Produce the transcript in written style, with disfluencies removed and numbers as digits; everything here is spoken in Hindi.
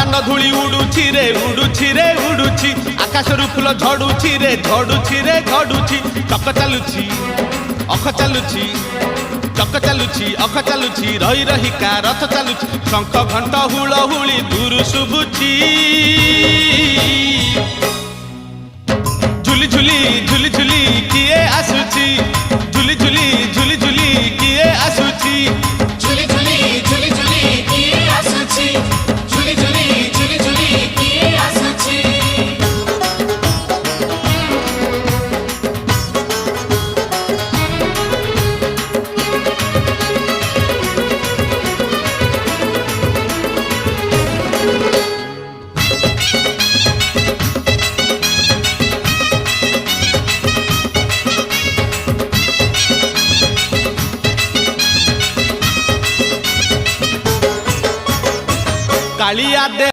पान धूली उड़ुछि रे उड़ुछि रे उड़ुछि आकाशरू फूल झड़ुछि रे झड़ुछि रे झड़ुछि चक चालुछि अख चालुछि चक चालुछि अख चालुछि रही रहिका रथ चालुछि शंख घंट हुलहुली दूर शुभुछि झुली झुली झुली झुली किए आसुछि झुली झुली झुली झुली किए आसुछि झुली झुली झुली झुली किए आसुछि झुली झुली झुली झुली किए आसुछि कालिया दे